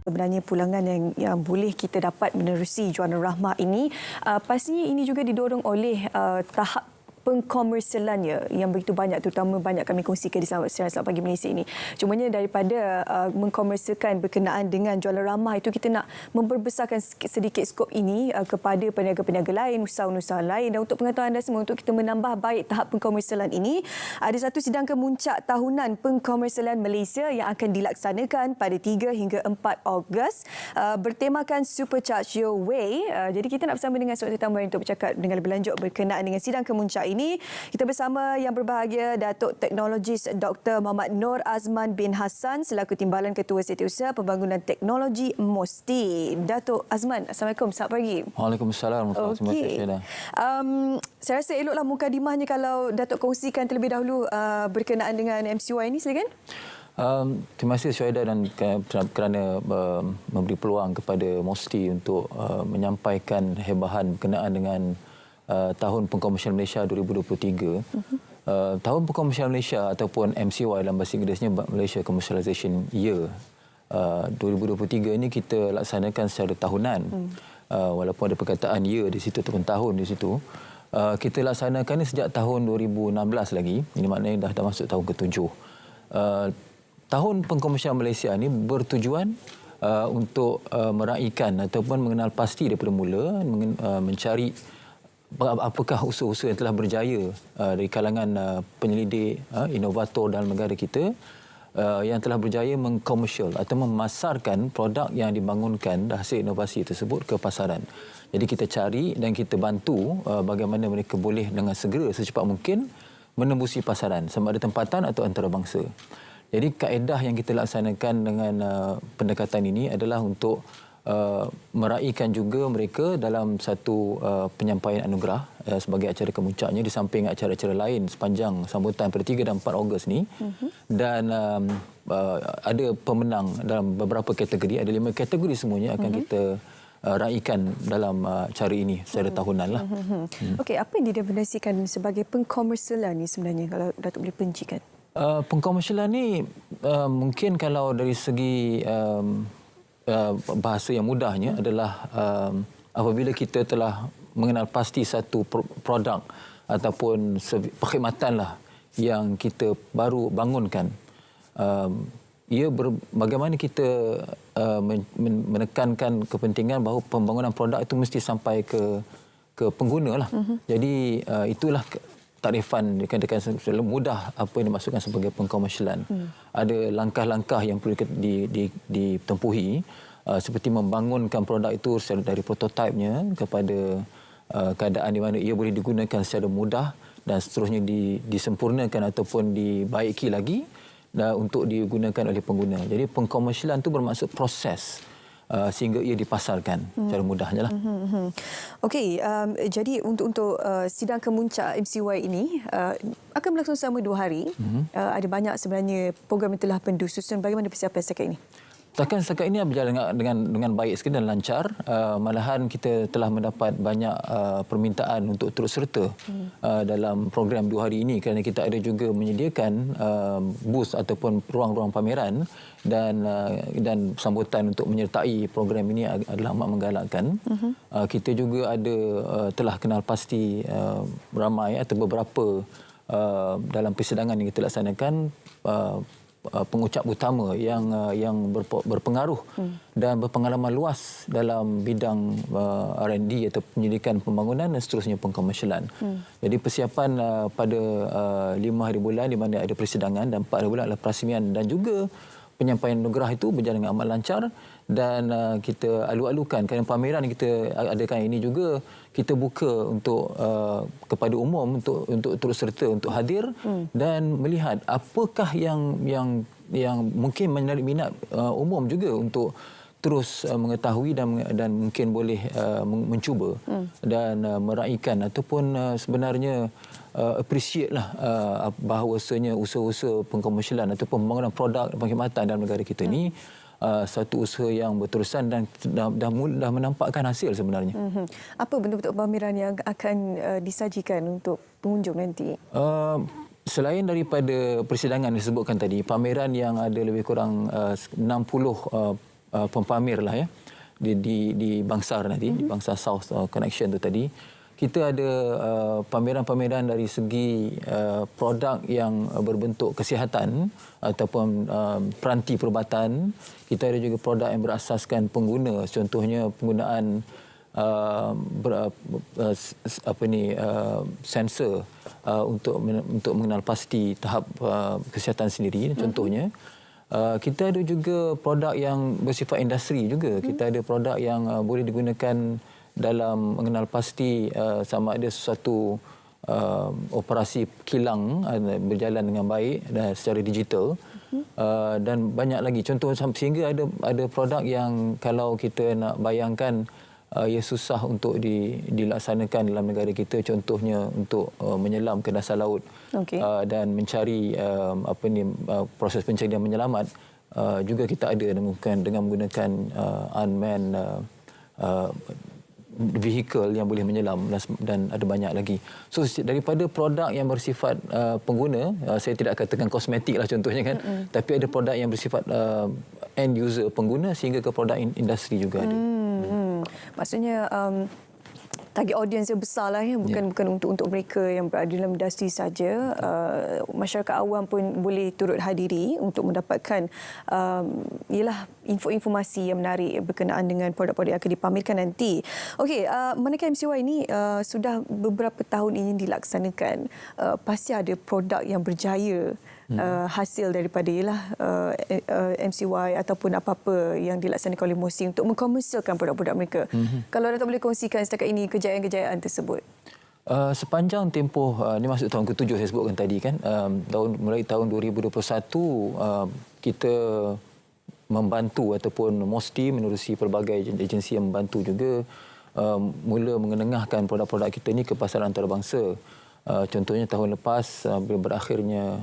Sebenarnya pulangan yang boleh kita dapat menerusi Juana Rahmah ini, pastinya ini juga didorong oleh tahap pengkomersialannya yang begitu banyak, terutama banyak kami kongsikan di siaran Selamat Pagi Malaysia ini. Cumanya daripada mengkomersialkan berkenaan dengan Juana Rahmah itu, kita nak memperbesarkan sedikit skop ini kepada peniaga-peniaga lain, usahawan-usahawan lain. Dan untuk pengetahuan anda semua, untuk kita menambah baik tahap pengkomersialan ini, ada satu sidang kemuncak tahunan pengkomersialan Malaysia yang akan dilaksanakan pada 3 hingga 4 Ogos bertemakan Supercharge Your Way. Jadi kita nak bersama dengan seorang tetamu untuk bercakap dengan lebih lanjut berkenaan dengan sidang kemuncak ini. Kita bersama yang berbahagia Datuk Teknologis Dr. Muhammad Noor Azman bin Hassan selaku Timbalan Ketua Setiausaha Pembangunan Teknologi MOSTI. Datuk Azman, Assalamualaikum, selamat pagi. Waalaikumsalam. Okey. Saya rasa eloklah mukadimahnya kalau Datuk kongsikan terlebih dahulu berkenaan dengan MCY ini, silakan. Terima kasih Syuaida dan kerana memberi peluang kepada MOSTI untuk menyampaikan hebahan berkenaan dengan Tahun Pengkomersialan Malaysia 2023. Tahun Pengkomersialan Malaysia ataupun MCY dalam bahasa Inggerisnya Malaysia Commercialization Year 2023 ini kita laksanakan secara tahunan. Walaupun ada perkataan year di situ ataupun tahun di situ. Kita laksanakan ini sejak tahun 2016 lagi. Ini maknanya dah masuk tahun ke-7. Tahun Pengkomersialan Malaysia ini bertujuan untuk meraihkan ataupun mengenal pasti daripada mula, mencari apakah usaha-usaha yang telah berjaya dari kalangan penyelidik, inovator dalam negara kita yang telah berjaya mengkomersial atau memasarkan produk yang dibangunkan hasil inovasi tersebut ke pasaran. Jadi kita cari dan kita bantu bagaimana mereka boleh dengan segera secepat mungkin menembusi pasaran sama ada tempatan atau antarabangsa. Jadi kaedah yang kita laksanakan dengan pendekatan ini adalah untuk meraihkan juga mereka dalam satu penyampaian anugerah sebagai acara kemuncaknya di samping acara-acara lain sepanjang sambutan pada 3 dan 4 Ogos ni. Dan ada pemenang dalam beberapa kategori, ada 5 kategori semuanya akan kita raikan dalam cara ini secara tahunan lah. Okey, apa yang didefinisikan sebagai pengkomersialan ni sebenarnya, kalau Datuk boleh perincikan? Pengkomersialan ni mungkin kalau dari segi bahasa yang mudahnya adalah apabila kita telah mengenal pasti satu produk ataupun perkhidmatan lah yang kita baru bangunkan. Bagaimana kita menekankan kepentingan bahawa pembangunan produk itu mesti sampai ke pengguna lah. Jadi itulah takrifan dikatakan mudah apa yang dimaksudkan sebagai pengkomersialan. Ada langkah-langkah yang perlu ditempuhi seperti membangunkan produk itu dari prototipenya kepada keadaan di mana ia boleh digunakan secara mudah dan seterusnya disempurnakan ataupun dibaiki lagi untuk digunakan oleh pengguna. Jadi pengkomersialan itu bermaksud proses sehingga ia dipasarkan secara mudahnya lah. Okey, jadi untuk sidang kemuncak MCY ini akan berlangsung selama 2 hari. Ada banyak sebenarnya program yang telah pendu susun. Bagaimana persiapan setakat ini? Setakat ini berjalan dengan baik sekali dan lancar. Malahan kita telah mendapat banyak permintaan untuk turut serta dalam program 2 hari ini kerana kita ada juga menyediakan booth ataupun ruang-ruang pameran dan sambutan untuk menyertai program ini adalah amat menggalakkan. Kita juga telah kenal pasti ramai atau beberapa dalam persidangan yang kita laksanakan pengucap utama yang berpengaruh dan berpengalaman luas dalam bidang R&D atau penyelidikan pembangunan dan seterusnya pengkomersialan. Jadi persiapan pada 5 hari bulan di mana ada persidangan dan 4 hari bulan adalah perasmian dan juga penyampaian anugerah itu berjalan dengan amat lancar dan kita alu-alukan kerana pameran yang kita adakan ini juga kita buka untuk kepada umum untuk turut serta untuk hadir dan melihat apakah yang mungkin menarik minat umum juga untuk terus mengetahui dan mungkin boleh mencuba dan meraihkan ataupun sebenarnya appreciate lah bahawasanya usaha-usaha pengkomersialan ataupun pembangunan produk dan perkhidmatan dalam negara kita ni satu usaha yang berterusan dan dah menampakkan hasil sebenarnya. Apa bentuk-bentuk pameran yang akan disajikan untuk pengunjung nanti? Selain daripada persidangan yang disebutkan tadi, pameran yang ada lebih kurang 60 pempamer lah ya di Bangsar nanti, di Bangsar South Connection tu tadi. Kita ada pameran-pameran dari segi produk yang berbentuk kesihatan ataupun peranti perubatan. Kita ada juga produk yang berasaskan pengguna, contohnya penggunaan sensor untuk mengenal pasti tahap kesihatan sendiri contohnya. Kita ada juga produk yang bersifat industri juga. Kita ada produk yang boleh digunakan dalam mengenal pasti sama ada sesuatu operasi kilang berjalan dengan baik dan secara digital. Dan banyak lagi contoh, sehingga ada produk yang kalau kita nak bayangkan ia susah untuk dilaksanakan dalam negara kita, contohnya untuk menyelam ke dasar laut dan mencari proses pencarian menyelamat, juga kita ada dengan menggunakan unmanned vehicle yang boleh menyelam dan ada banyak lagi. So daripada produk yang bersifat pengguna, saya tidak katakan kosmetik lah contohnya kan, tapi ada produk yang bersifat end user pengguna sehingga ke produk industri juga ada. Maksudnya target audience yang besar lah ya, bukan untuk mereka yang berada dalam industri saja. Masyarakat awam pun boleh turut hadiri untuk mendapatkan informasi yang menarik berkenaan dengan produk-produk yang akan dipamerkan nanti. Okey, manakala MCY ini sudah beberapa tahun ini dilaksanakan, pasti ada produk yang berjaya hasil daripada MCY ataupun apa-apa yang dilaksanakan oleh MOSTI untuk mengkomersialkan produk-produk mereka. Kalau Dato' boleh kongsikan setakat ini kejayaan-kejayaan tersebut. Sepanjang tempoh, ini masuk tahun ke-7 saya sebutkan tadi kan, mulai tahun 2021 kita membantu ataupun MOSTI menerusi pelbagai agensi yang membantu juga mula mengenengahkan produk-produk kita ini ke pasaran antarabangsa. Contohnya tahun lepas berakhirnya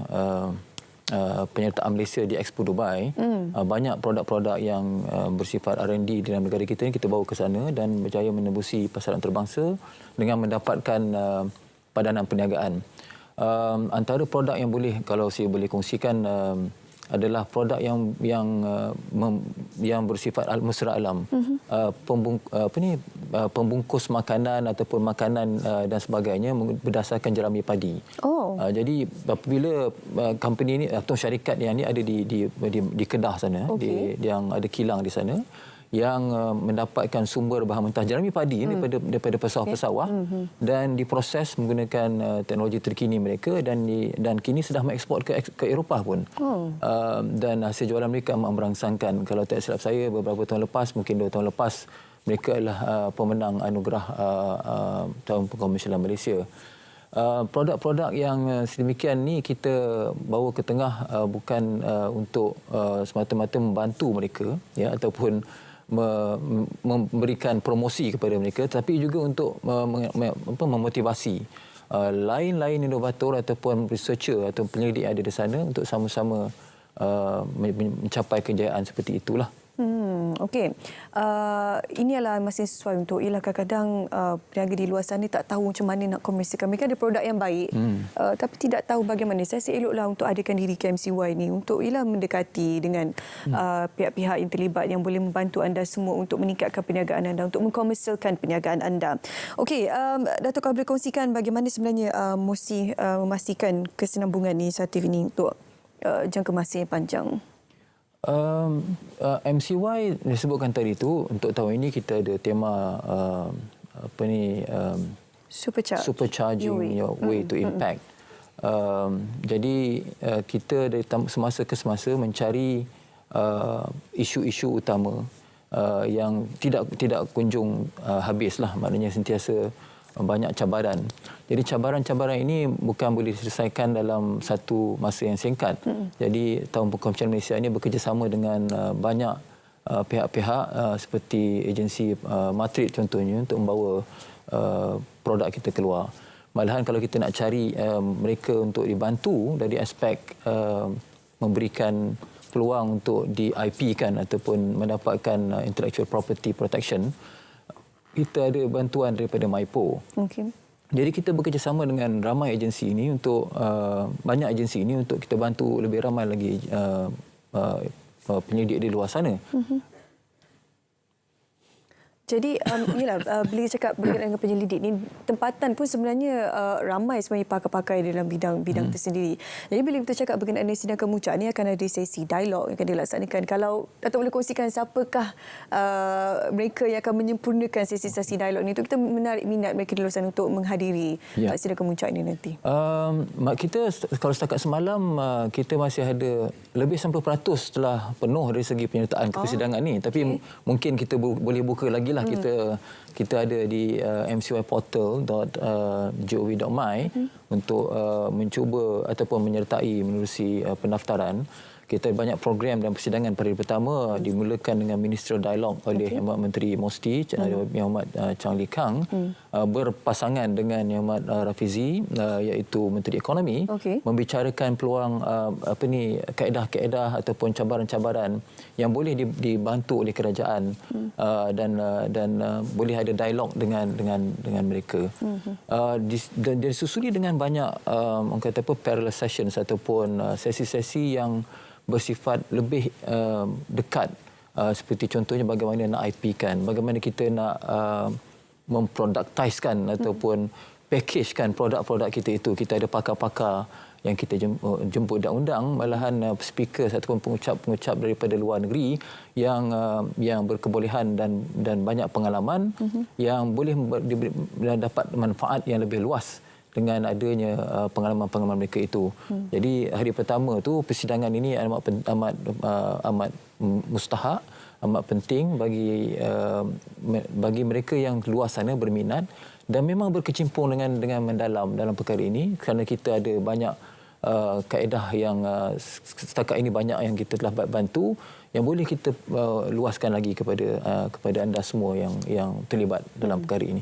penyertaan Malaysia di Expo Dubai, banyak produk-produk yang bersifat R&D dalam negara kita ini kita bawa ke sana dan berjaya menembusi pasaran antarabangsa dengan mendapatkan padanan perniagaan. Antara produk yang kalau saya boleh kongsikan adalah produk yang bersifat mesra alam, pembungkus makanan ataupun makanan dan sebagainya berdasarkan jerami padi. Jadi apabila company ini atau syarikat yang ini ada di Kedah sana, yang ada kilang di sana, yang mendapatkan sumber bahan mentah jerami padi daripada pesawah-pesawah dan diproses menggunakan teknologi terkini mereka dan kini sudah mengekspor ke Eropah pun. Dan hasil jualan mereka amat merangsangkan. Kalau tak silap saya beberapa tahun lepas, mungkin 2 tahun lepas, mereka adalah pemenang anugerah Tahun Pengkomersialan Malaysia. Produk-produk yang sedemikian ni kita bawa ke tengah bukan untuk semata-mata membantu mereka ya ataupun memberikan promosi kepada mereka, tapi juga untuk memotivasi lain-lain inovator ataupun researcher atau penyelidik yang ada di sana untuk sama-sama mencapai kejayaan seperti itulah. Okey. Ini adalah masih sesuai untuk kadang-kadang peniaga di luar sana tak tahu macam mana nak komersialkan. Mereka ada produk yang baik tapi tidak tahu bagaimana. Saya rasa eloklah untuk adakan diri KMCY ini untuk mendekati dengan pihak-pihak yang terlibat yang boleh membantu anda semua untuk meningkatkan perniagaan anda, untuk mengkomersialkan perniagaan anda. Okey, Dato' kalau boleh kongsikan bagaimana sebenarnya MOSTI memastikan kesinambungan inisiatif ini untuk jangka masa yang panjang? MCY disebutkan tadi tu, untuk tahun ini kita ada tema supercharging your way to impact. Jadi kita dari semasa ke semasa mencari isu-isu utama yang tidak kunjung habislah, maknanya sentiasa banyak cabaran. Jadi cabaran-cabaran ini bukan boleh diselesaikan dalam satu masa yang singkat. Jadi Tahun Pengkomersialan Malaysia ini bekerjasama dengan banyak pihak-pihak seperti agensi Matrik contohnya untuk membawa produk kita keluar. Malahan kalau kita nak cari mereka untuk dibantu dari aspek memberikan peluang untuk di-IP-kan ataupun mendapatkan intellectual property protection, kita ada bantuan daripada MYPO. Jadi kita bekerjasama dengan ramai agensi ini untuk banyak agensi ini untuk kita bantu lebih ramai lagi penyedia di luar sana. Jadi inilah bila cakap berkaitan dengan penyelidik ni, tempatan pun sebenarnya ramai sebenarnya pakar-pakar dalam bidang tersendiri. Jadi bila kita cakap berkenaan dengan sidang kemuncak ni, akan ada sesi dialog yang akan dilaksanakan. Kalau Datuk boleh kongsikan siapakah mereka yang akan menyempurnakan sesi-sesi dialog ni, untuk kita menarik minat mereka di luar sana untuk menghadiri sidang kemuncak ini nanti. Kita kalau setakat semalam kita masih ada lebih 90% telah penuh dari segi penyertaan ke persidangan ni. Tapi mungkin kita boleh buka lagi lah. Kita ada di mcyportal.gov.my untuk mencuba ataupun menyertai menerusi pendaftaran. Kita banyak program dan persidangan pada hari pertama dimulakan dengan ministerial dialog oleh Yang Berhormat Menteri Mosti, Yang Berhormat Chang Lee Kang, berpasangan dengan Yang Berhormat Rafizi, iaitu Menteri Ekonomi, membicarakan peluang kaedah-kaedah ataupun cabaran-cabaran yang boleh dibantu oleh kerajaan dan boleh ada dialog dengan mereka. Disusuli dengan banyak orang kata parallel sessions ataupun sesi-sesi yang bersifat lebih dekat, seperti contohnya bagaimana nak IP-kan, bagaimana kita nak memproduktiskan ataupun packagekan produk-produk kita itu. Kita ada pakar-pakar yang kita jemput dan undang, malahan speaker ataupun pengucap-pengucap daripada luar negeri yang berkebolehan dan banyak pengalaman yang boleh dapat manfaat yang lebih luas dengan adanya pengalaman-pengalaman mereka itu. Jadi hari pertama tu persidangan ini amat mustahak, amat penting bagi mereka yang luar sana berminat dan memang berkecimpung dengan mendalam dalam perkara ini, kerana kita ada banyak kaedah yang setakat ini banyak yang kita telah bantu, yang boleh kita luaskan lagi kepada anda semua yang terlibat dalam perkara ini.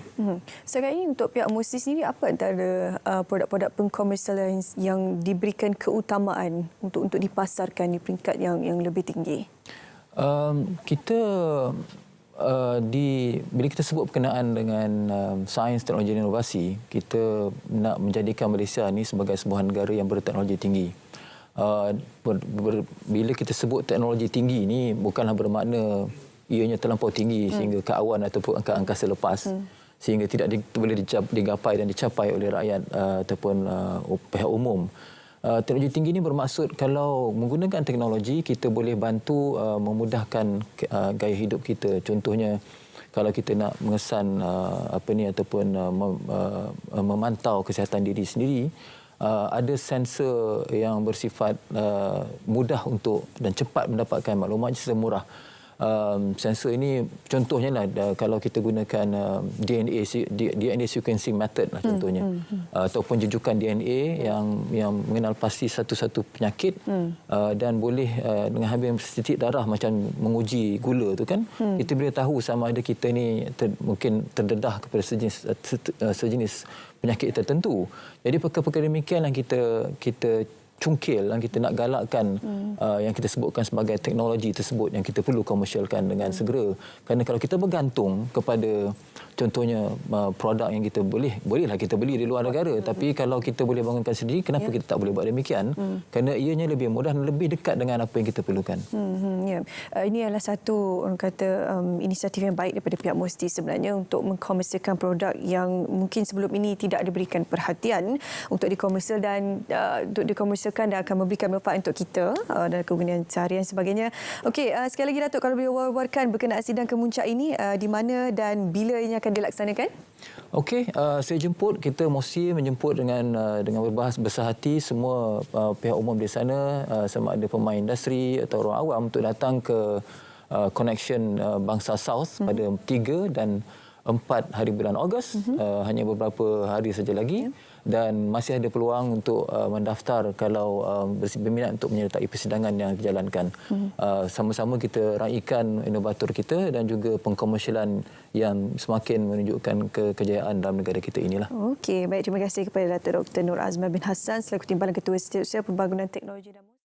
Sekarang ini untuk pihak Mosti sendiri, apa antara produk-produk pengkomersialan yang diberikan keutamaan untuk dipasarkan di peringkat yang lebih tinggi? Bila kita sebut berkenaan dengan sains, teknologi dan inovasi, kita nak menjadikan Malaysia ini sebagai sebuah negara yang berteknologi tinggi. Bila kita sebut teknologi tinggi ini, bukanlah bermakna ianya terlampau tinggi sehingga ke awan ataupun ke angkasa lepas, sehingga tidak boleh digapai dan dicapai oleh rakyat ataupun pihak umum. Teknologi tinggi ini bermaksud kalau menggunakan teknologi, kita boleh bantu memudahkan gaya hidup kita. Contohnya, kalau kita nak mengesan ataupun memantau kesihatan diri sendiri, ada sensor yang bersifat mudah untuk dan cepat mendapatkan maklumat secara murah. Sensor ini contohnya lah, kalau kita gunakan DNA sequencing method lah contohnya, ataupun jujukan DNA yang mengenal pasti satu-satu penyakit dan boleh dengan ambil setitik darah macam menguji gula tu kan, kita boleh tahu sama ada kita ni mungkin terdedah kepada sejenis penyakit tertentu. Jadi perkara-perkara demikian yang kita cungkil yang kita nak galakkan, yang kita sebutkan sebagai teknologi tersebut yang kita perlu komersialkan dengan segera. Kerana kalau kita bergantung kepada contohnya produk yang kita bolehlah kita beli di luar negara, tapi kalau kita boleh bangunkan sendiri, kenapa kita tak boleh buat demikian? Kerana ianya lebih mudah dan lebih dekat dengan apa yang kita perlukan. Ini adalah satu orang kata inisiatif yang baik daripada pihak Mosti sebenarnya untuk mengkomersialkan produk yang mungkin sebelum ini tidak diberikan perhatian untuk dikomersial dan untuk dikomersial dan akan memberikan manfaat untuk kita dan kegunaan seharian sebagainya. Okey, sekali lagi Datuk, kalau boleh wawarkan berkenaan sidang kemuncak ini, di mana dan bila ini akan dilaksanakan? Okey, kita mesti menjemput dengan berbesar hati semua pihak umum di sana, sama ada pemain industri atau orang awam, untuk datang ke Connection Bangsa South pada 3 dan 4 hari bulan Ogos, hanya beberapa hari saja lagi. Dan masih ada peluang untuk mendaftar kalau berminat untuk menyertai persidangan yang dijalankan. Sama-sama kita raikan inovator kita dan juga pengkomersialan yang semakin menunjukkan kejayaan dalam negara kita inilah. Okey, baik, terima kasih kepada Datuk Dr. Nur Azman bin Hassan selaku Timbalan Ketua Setiausaha Pembangunan Teknologi dan